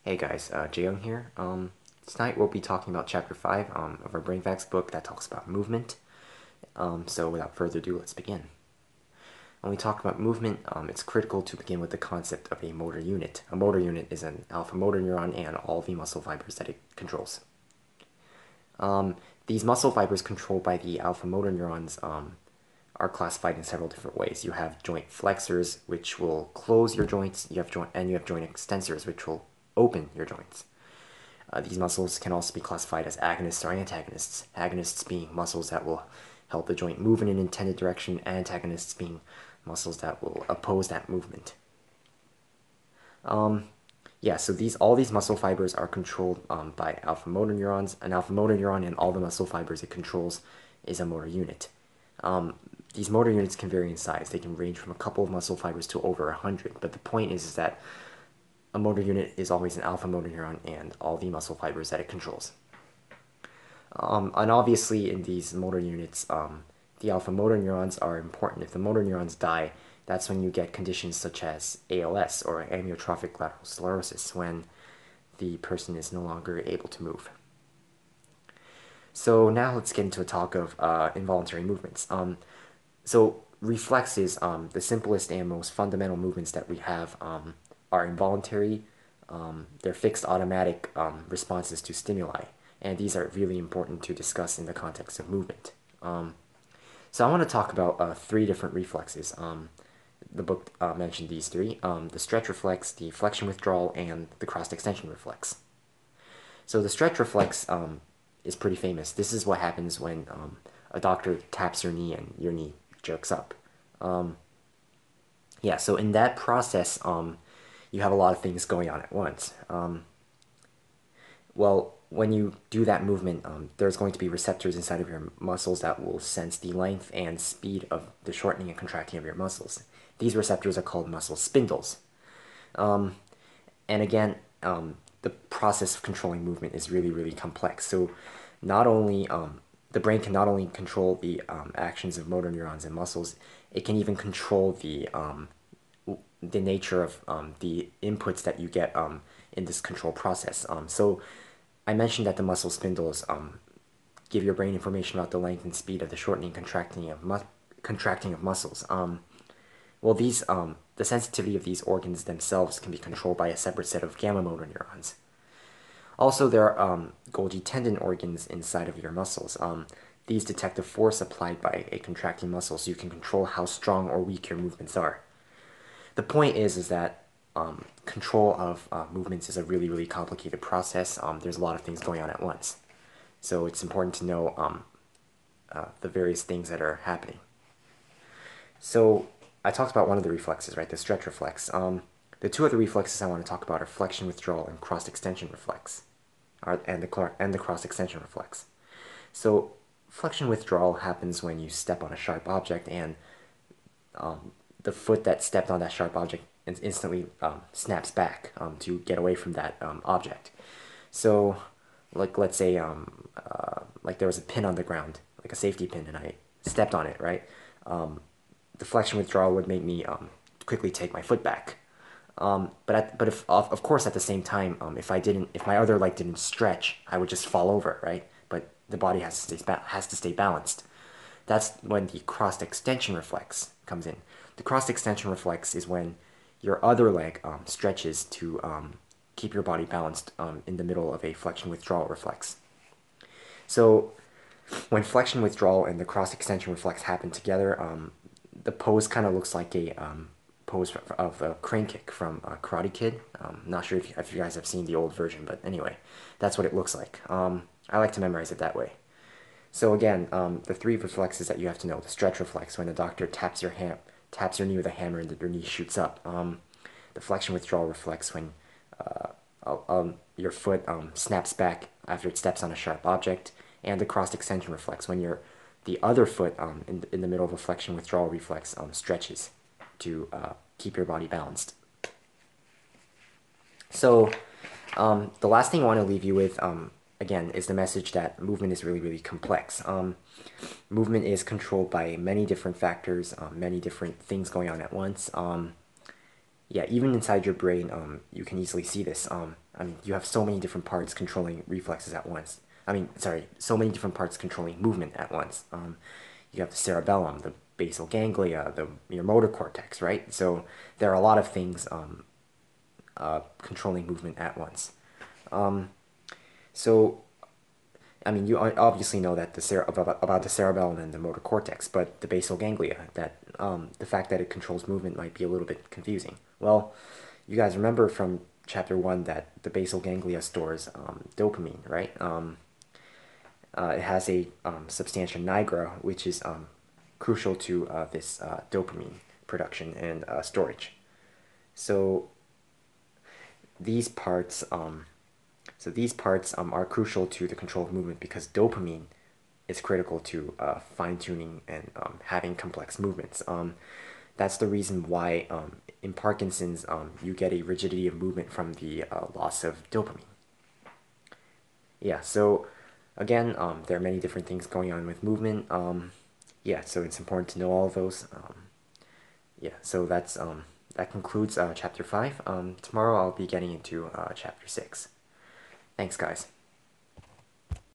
Hey guys, Jaeyoung here. Tonight we'll be talking about Chapter 5 of our Brain Facts book that talks about movement. So without further ado, let's begin. When we talk about movement, it's critical to begin with the concept of a motor unit. A motor unit is an alpha motor neuron and all the muscle fibers that it controls. These muscle fibers controlled by the alpha motor neurons are classified in several different ways. You have joint flexors, which will close your joints. You have joint extensors, which will open your joints. These muscles can also be classified as agonists or antagonists. Agonists being muscles that will help the joint move in an intended direction, antagonists being muscles that will oppose that movement. So all these muscle fibers are controlled by alpha motor neurons. An alpha motor neuron and all the muscle fibers it controls is a motor unit. These motor units can vary in size. They can range from a couple of muscle fibers to over 100. But the point is that a motor unit is always an alpha motor neuron and all the muscle fibers that it controls. And obviously in these motor units, the alpha motor neurons are important. If the motor neurons die, that's when you get conditions such as ALS or amyotrophic lateral sclerosis, when the person is no longer able to move. So now let's get into a talk of involuntary movements. So reflexes, the simplest and most fundamental movements that we have are involuntary. They're fixed automatic responses to stimuli, and these are really important to discuss in the context of movement. So I want to talk about three different reflexes. The book mentioned these three: the stretch reflex, the flexion withdrawal, and the cross extension reflex. So the stretch reflex is pretty famous. This is what happens when a doctor taps your knee and your knee jerks up. So in that process, you have a lot of things going on at once. Well, when you do that movement, there's going to be receptors inside of your muscles that will sense the length and speed of the shortening and contracting of your muscles. These receptors are called muscle spindles. And again, the process of controlling movement is really, really complex. So not only the brain can not only control the actions of motor neurons and muscles, it can even control the nature of the inputs that you get in this control process. So I mentioned that the muscle spindles give your brain information about the length and speed of the shortening and contracting of muscles. Well, the sensitivity of these organs themselves can be controlled by a separate set of gamma motor neurons. Also, there are Golgi tendon organs inside of your muscles. These detect the force applied by a contracting muscle, so you can control how strong or weak your movements are. The point is that control of movements is a really, really complicated process. There's a lot of things going on at once. So it's important to know the various things that are happening. So I talked about one of the reflexes, right? The stretch reflex. The two other reflexes I want to talk about are flexion withdrawal and cross extension reflex, and the cross extension reflex. So flexion withdrawal happens when you step on a sharp object and the foot that stepped on that sharp object instantly snaps back to get away from that object. So, like let's say like there was a pin on the ground, like a safety pin, and I stepped on it, right? The flexion withdrawal would make me quickly take my foot back. But if of course at the same time, if my other leg didn't stretch, I would just fall over, right? But the body has to stay balanced. That's when the cross extension reflex comes in. The cross extension reflex is when your other leg stretches to keep your body balanced in the middle of a flexion withdrawal reflex. So when flexion withdrawal and the cross extension reflex happen together, the pose kind of looks like a pose of a crane kick from Karate Kid. Not sure if you guys have seen the old version, but anyway, that's what it looks like. I like to memorize it that way. So again, the three reflexes that you have to know: the stretch reflex, when the doctor taps your knee with a hammer and your knee shoots up; the flexion withdrawal reflex, when your foot snaps back after it steps on a sharp object; and the cross extension reflex, when the other foot in the middle of a flexion withdrawal reflex stretches to keep your body balanced. So the last thing I want to leave you with, again, is the message that movement is really, really complex. Movement is controlled by many different factors, many different things going on at once. Yeah, even inside your brain, you can easily see this. I mean, you have so many different parts controlling reflexes at once. I mean, sorry, so many different parts controlling movement at once. You have the cerebellum, the basal ganglia, your motor cortex, right? So there are a lot of things controlling movement at once. So I mean, you obviously know that about the cerebellum and the motor cortex, but the basal ganglia, that the fact that it controls movement might be a little bit confusing. Well, you guys remember from chapter 1 that the basal ganglia stores dopamine, right? It has a substantia nigra, which is crucial to this dopamine production and storage. So these parts, are crucial to the control of movement because dopamine is critical to fine tuning and having complex movements. That's the reason why in Parkinson's you get a rigidity of movement from the loss of dopamine. Yeah, so again, there are many different things going on with movement. Yeah, so it's important to know all of those. Yeah, so that concludes chapter 5. Tomorrow I'll be getting into chapter 6. Thanks, guys.